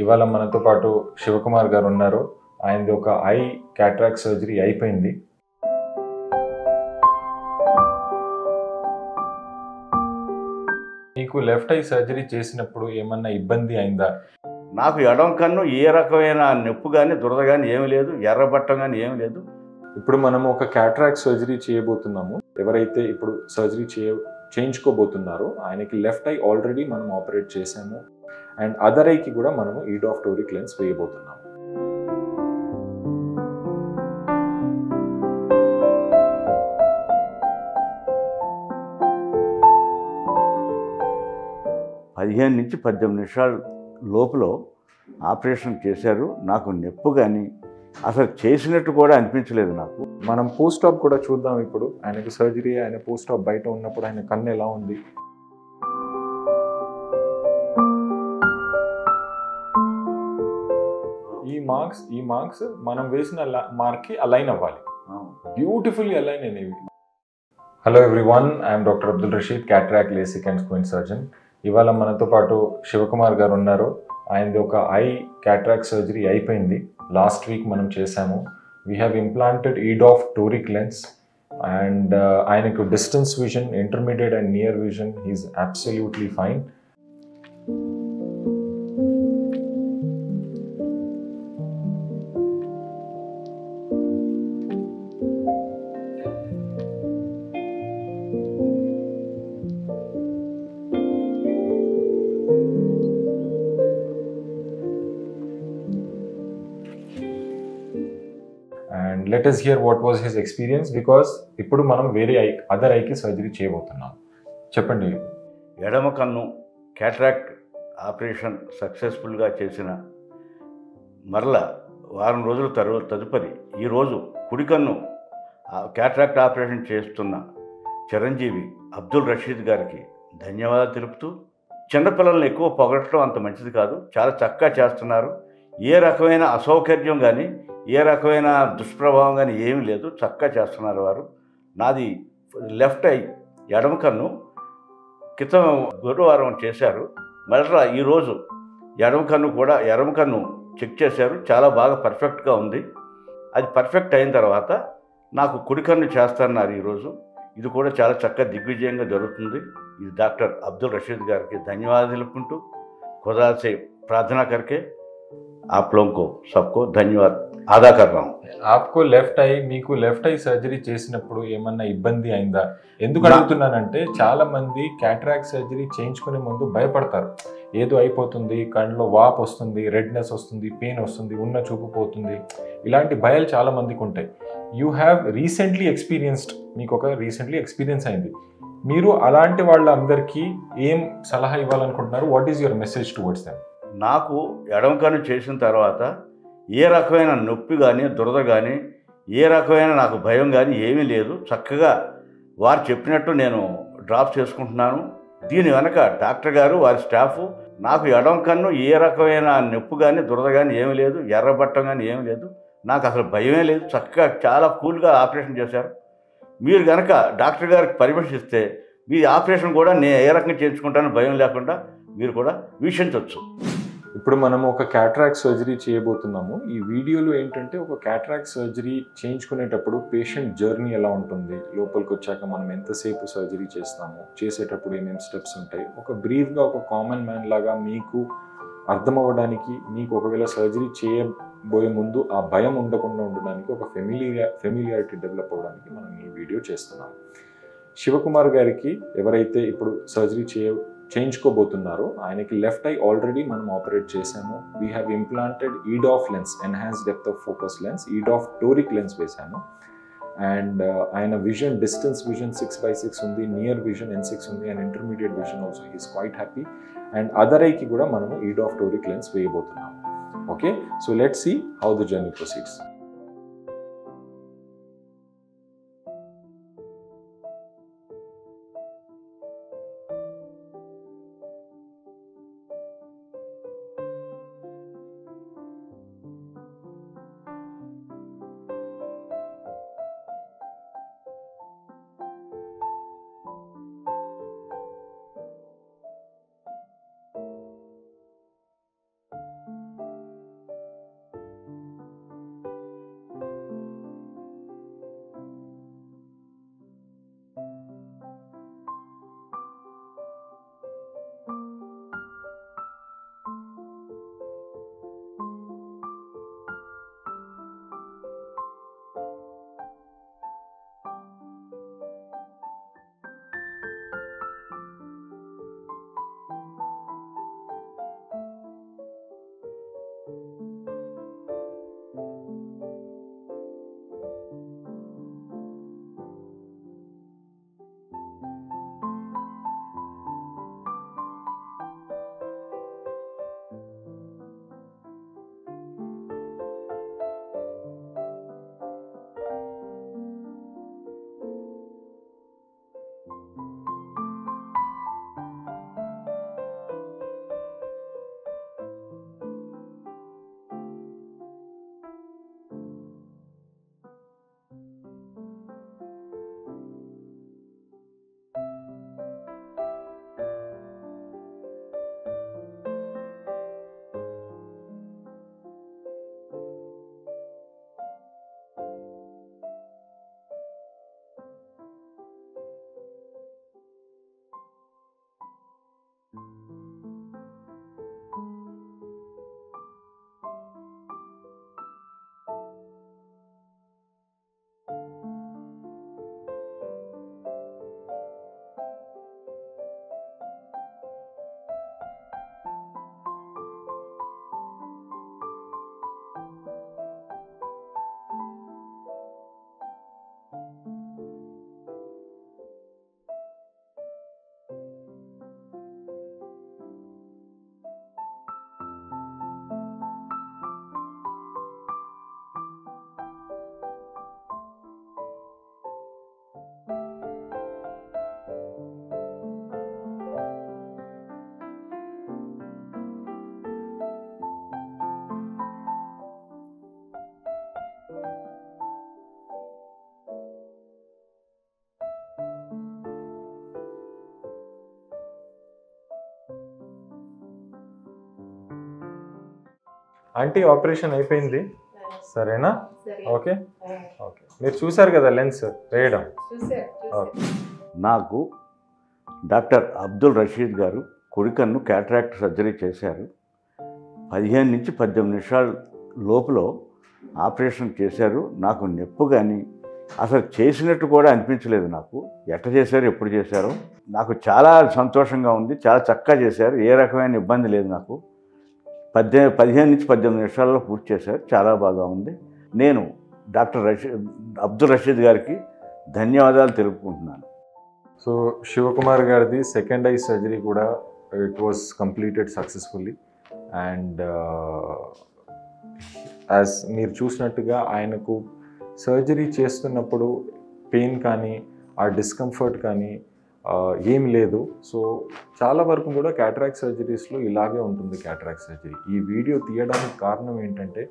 ఇవాళ మనతో పాటు శివకుమార్ గారు ఉన్నారు. ఆయనది ఒక ఐ క్యాట్రాక్ట్ సర్జరీ అయిపోయింది. మీకు లెఫ్ట్ ఐ సర్జరీ చేసినప్పుడు ఏమన్నా ఇబ్బంది అయిందా? నాకు ఎడమ కన్ను ఏ రకమైన నొప్పి కానీ దురద కానీ ఏమి లేదు, ఎర్రబట్టం కానీ ఏమి లేదు. ఇప్పుడు మనం ఒక క్యాట్రాక్ట్ సర్జరీ చేయబోతున్నాము. ఎవరైతే ఇప్పుడు సర్జరీ చేయించుకోబోతున్నారో ఆయనకి లెఫ్ట్ ఐ ఆల్రెడీ మనం ఆపరేట్ చేసాము అండ్ అదర్ ఐకి కూడా మనము ఈడాఫ్ టోరిక్ లెన్స్ వేయబోతున్నాము. పదిహేను నుంచి 18 నిమిషాల లోపల ఆపరేషన్ చేశారు. నాకు నొప్పి కానీ అసలు చేసినట్టు కూడా అనిపించలేదు నాకు. మనం పోస్ట్ ఆప్ కూడా చూద్దాం. ఇప్పుడు ఆయనకి సర్జరీ, ఆయన పోస్ట్ ఆప్ బయట ఉన్నప్పుడు ఆయన కన్ను ఎలా ఉంది. ఈ మార్క్స్ మనం వేసిన మార్క్కి అలైన్ అవ్వాలి. బ్యూటిఫుల్లీ అలైన్ అనేవి. Hello everyone, I'm doctor Abdul Rashid, cataract, LASIK and squint surgeon. ఇవాళ మనతో పాటు శివకుమార్ గారు ఉన్నారు. ఆయనది ఒక ఐ క్యాట్రాక్ట్ సర్జరీ అయిపోయింది. లాస్ట్ వీక్ మనం చేసాము. We have implanted EDOF toric lens and ఆయనకు distance vision, intermediate and near vision, he is absolutely fine. And let us hear what was his experience, because ఇప్పుడు మనం వేరే ఐ, అదర్ ఐకి surgery చేయబోతున్నాం. చెప్పండి. ఎడమ కన్ను క్యాట్రాక్ట్ ఆపరేషన్ సక్సెస్ఫుల్గా చేసిన మరలా వారం రోజుల తదుపరి ఈరోజు కుడి కన్ను క్యాట్రాక్ట్ ఆపరేషన్ చేస్తున్న చిరంజీవి అబ్దుల్ రషీద్ గారికి ధన్యవాదాలు తెలుపుతూ, చిన్నపిల్లల్ని ఎక్కువ పొగడటం అంత మంచిది కాదు, చాలా చక్కగా చేస్తున్నారు. ఏ రకమైన అసౌకర్యం కానీ ఏ రకమైన దుష్ప్రభావం కానీ ఏమీ లేదు, చక్కగా చేస్తున్నారు వారు. నాది లెఫ్ట్ ఐ ఎడమ కన్ను క్రితం గురువారం చేశారు. మళ్ళీ ఈరోజు ఎడమ కన్ను చెక్ చేశారు. చాలా బాగా పర్ఫెక్ట్గా ఉంది. అది పర్ఫెక్ట్ అయిన తర్వాత నాకు కుడి కన్ను చేస్తున్నారు ఈరోజు. ఇది కూడా చాలా చక్కగా దిగ్విజయంగా జరుగుతుంది. ఇది డాక్టర్ అబ్దుల్ రషీద్ గారికి ధన్యవాదాలు తెలుపుకుంటూ, खुदा से प्रार्थना करके आप लोगों को सबको धन्यवाद అదా కర్తాం. ఆప్కో లెఫ్ట్ ఐ, మీకు లెఫ్ట్ ఐ సర్జరీ చేసినప్పుడు ఏమన్నా ఇబ్బంది అయిందా? ఎందుకు అడుగుతున్నానంటే చాలా మంది క్యాట్రాక్ట్ సర్జరీ చేయించుకునే ముందు భయపడతారు. ఏదో అయిపోతుంది, కళ్ళలో వాపు వస్తుంది, రెడ్నెస్ వస్తుంది, పెయిన్ వస్తుంది, ఉన్న చూపు పోతుంది, ఇలాంటి భయాలు చాలా మందికి ఉంటాయి. యూ హ్యావ్ రీసెంట్లీ ఎక్స్పీరియన్స్డ్, మీకు ఒక రీసెంట్లీ ఎక్స్పీరియన్స్ అయింది. మీరు అలాంటి వాళ్ళందరికీ ఏం సలహా ఇవ్వాలనుకుంటున్నారు? What is your message towards them? నాకు ఎడమ కన్ను చేసిన తర్వాత ఏ రకమైన నొప్పి కానీ దురద కానీ ఏ రకమైన నాకు భయం కానీ ఏమీ లేదు. చక్కగా వారు చెప్పినట్టు నేను డ్రాప్ చేసుకుంటున్నాను. దీని వెనక డాక్టర్ గారు, వారి స్టాఫ్, నాకు ఎడమ కన్ను ఏ రకమైన నొప్పి కానీ దురద కానీ ఏమీ లేదు, ఎర్రబట్టం కానీ ఏమీ లేదు, నాకు అసలు భయమే లేదు. చక్కగా చాలా కూల్గా ఆపరేషన్ చేశారు. మీరు కనుక డాక్టర్ గారికి పర్మిషన్ ఇస్తే మీ ఆపరేషన్ కూడా నేను ఏ రకంగా చేయించుకుంటానో భయం లేకుండా మీరు కూడా వీక్షించవచ్చు. ఇప్పుడు మనం ఒక క్యాట్రాక్ట్ సర్జరీ చేయబోతున్నాము. ఈ వీడియోలో ఏంటంటే ఒక క్యాట్రాక్ట్ సర్జరీ చేయించుకునేటప్పుడు పేషెంట్ జర్నీ ఎలా ఉంటుంది, లోపలికి వచ్చాక మనం ఎంతసేపు సర్జరీ చేస్తాము, చేసేటప్పుడు ఏమేమి స్టెప్స్ ఉంటాయి, ఒక బ్రీఫ్గా ఒక కామన్ మ్యాన్ లాగా మీకు అర్థం అవ్వడానికి, మీకు ఒకవేళ సర్జరీ చేయబోయే ముందు ఆ భయం ఉండకుండా ఉండడానికి, ఒక ఫెమిలియారిటీ డెవలప్ అవ్వడానికి మనం ఈ వీడియో చేస్తున్నాం. శివకుమార్ గారికి ఎవరైతే ఇప్పుడు సర్జరీ చేయించుకోబోతున్నారో ఆయనకి లెఫ్ట్ ఐ ఆల్రెడీ మనం ఆపరేట్ చేసాము. We have implanted EDOF lens, enhance depth of focus lens, EDOF toric lens వేసాము. అండ్ ఆయన విజన్, డిస్టెన్స్ విజన్ 6/6 ఉంది, నియర్ విజన్ N6 ఉంది, and intermediate vision also he's quite happy. And other ఐకి కూడా మనము EDOF toric lens వేయబోతున్నాము. Okay, so let's see how the journey proceeds. Aunty operation అయిపోయింది సరేనా? ఓకే ఓకే మీరు చూసారు కదా లెన్స్ వేయడం. ఓకే నాకు డాక్టర్ అబ్దుల్ రషీద్ గారు కుడికన్ను క్యాటరాక్ట్ సర్జరీ చేశారు. 15 నుంచి 18 నిమిషాల లోపల ఆపరేషన్ చేశారు. నాకు నొప్పి కానీ అసలు చేసినట్టు కూడా అనిపించలేదు. నాకు ఎట్లా చేశారు, ఎప్పుడు చేశారో నాకు చాలా సంతోషంగా ఉంది. చాలా చక్కగా చేశారు, ఏ రకమైన ఇబ్బంది లేదు. నాకు 15 నుంచి 18 నిమిషాల్లో పూర్తి చేశారు. చాలా బాగా ఉంది. నేను డాక్టర్ అబ్దుల్ రషీద్ గారికి ధన్యవాదాలు తెలుపుకుంటున్నాను. సో శివకుమార్ గారిది సెకండ్ ఐ సర్జరీ కూడా it was completed successfully. And as మీరు చూసినట్టుగా ఆయనకు సర్జరీ చేస్తున్నప్పుడు పెయిన్ కానీ ఆ డిస్కంఫర్ట్ కానీ ఏమి లేదు. సో చాలా వరకు కూడా క్యాటరాక్ట్ సర్జరీస్లో ఇలాగే ఉంటుంది క్యాటరాక్ట్ సర్జరీ. ఈ వీడియో తీయడానికి కారణం ఏంటంటే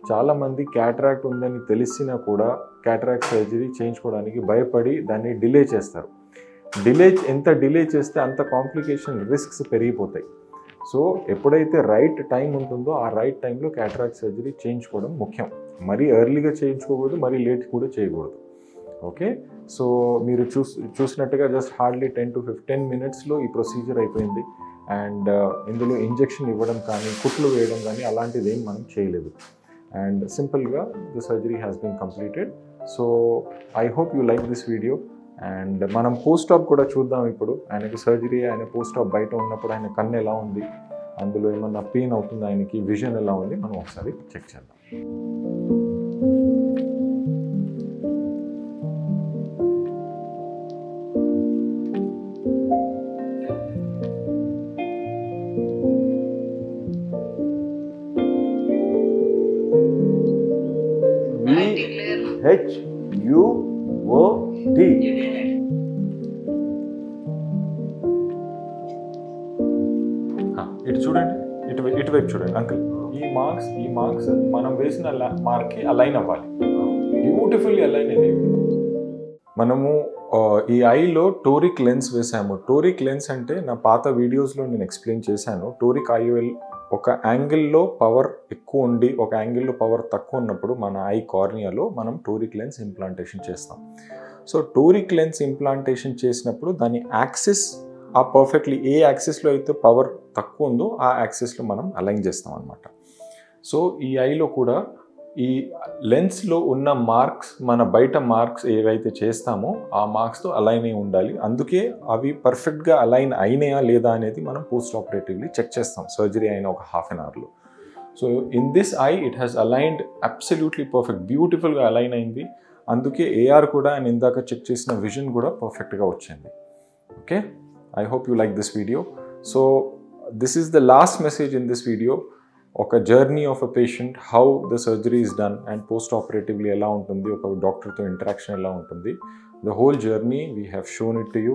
చాలామంది క్యాటరాక్ట్ ఉందని తెలిసినా కూడా క్యాటరాక్ట్ సర్జరీ చేయించుకోవడానికి భయపడి దాన్ని డిలే చేస్తారు. ఎంత డిలే చేస్తే అంత కాంప్లికేషన్ రిస్క్స్ పెరిగిపోతాయి. సో ఎప్పుడైతే రైట్ టైం ఉంటుందో ఆ రైట్ టైంలో క్యాటరాక్ట్ సర్జరీ చేయించుకోవడం ముఖ్యం. మరీ ఎర్లీగా చేయించుకోకూడదు, మరీ లేట్ కూడా చేయకూడదు. ఓకే, సో మీరు చూసినట్టుగా జస్ట్ హార్డ్లీ 10 to 15 మినిట్స్లో ఈ ప్రొసీజర్ అయిపోయింది. అండ్ ఇందులో ఇంజెక్షన్ ఇవ్వడం కానీ కుట్లు వేయడం కానీ అలాంటిది ఏం మనం చేయలేదు. అండ్ సింపుల్గా the surgery has been completed. So I hope you like this video. And మనం పోస్ట్ ఆప్ కూడా చూద్దాం. ఇప్పుడు ఆయనకు సర్జరీ, ఆయన పోస్ట్ ఆప్ బయట ఉన్నప్పుడు ఆయన కన్ను ఎలా ఉంది, అందులో ఏమన్నా పెయిన్ అవుతుంది, ఆయనకి విజన్ ఎలా ఉంది, మనం ఒకసారి చెక్ చేద్దాం. HUOT. ఇటు చూడండి, ఇటువైపు చూడండి అంకుల్. ఈ మార్క్స్ మనం వేసిన మార్క్కి అలైన్ అవ్వాలి. బ్యూటిఫుల్లీ అలైన్ అనేవి. మనము ఈ ఐలో టోరిక్ లెన్స్ వేసాము. టోరిక్ లెన్స్ అంటే నా పాత వీడియోస్లో నేను ఎక్స్ప్లెయిన్ చేశాను. టోరిక్ ఐఓఎల్ ఒక యాంగిల్లో పవర్ ఎక్కువ ఉండి ఒక యాంగిల్లో పవర్ తక్కువ ఉన్నప్పుడు మన ఐ కార్నియాలో మనం టోరిక్ లెన్స్ ఇంప్లాంటేషన్ చేస్తాం. సో టోరిక్ లెన్స్ ఇంప్లాంటేషన్ చేసినప్పుడు దాని యాక్సిస్ పర్ఫెక్ట్లీ ఏ యాక్సిస్లో అయితే పవర్ తక్కువ ఉందో ఆ యాక్సిస్లో మనం అలైన్ చేస్తాం అన్నమాట. సో ఈ ఐలో కూడా ఈ లెన్స్లో ఉన్న మార్క్స్, మన బయట మార్క్స్ ఏవైతే చేస్తామో ఆ మార్క్స్తో అలైన్ అయి ఉండాలి. అందుకే అవి పర్ఫెక్ట్గా అలైన్ అయినాయా లేదా అనేది మనం పోస్ట్ ఆపరేటివ్లీ చెక్ చేస్తాం సర్జరీ అయిన ఒక ½ an hourలో. So in this eye it has aligned absolutely perfect, బ్యూటిఫుల్గా అలైన్ అయింది. అందుకే ఏఆర్ కూడా ఆయన ఇందాక చెక్ చేసిన విజన్ కూడా పర్ఫెక్ట్గా వచ్చింది. Okay, I hope you like this video. So this is the last message in this video. ఒక journey of a patient, how the surgery is done and post operatively ఎలా ఉంటుంది, ఒక డాక్టర్తో ఇంటరాక్షన్ ఎలా ఉంటుంది, the whole journey we have shown it to you.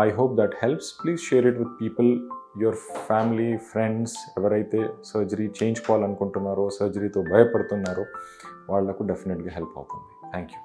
I hope that helps. Please share it with people, your family, friends, ఎవరైతే surgery చేయించుకోవాలనుకుంటున్నారో, సర్జరీతో భయపడుతున్నారో వాళ్ళకు డెఫినెట్గా help అవుతుంది. Thank you.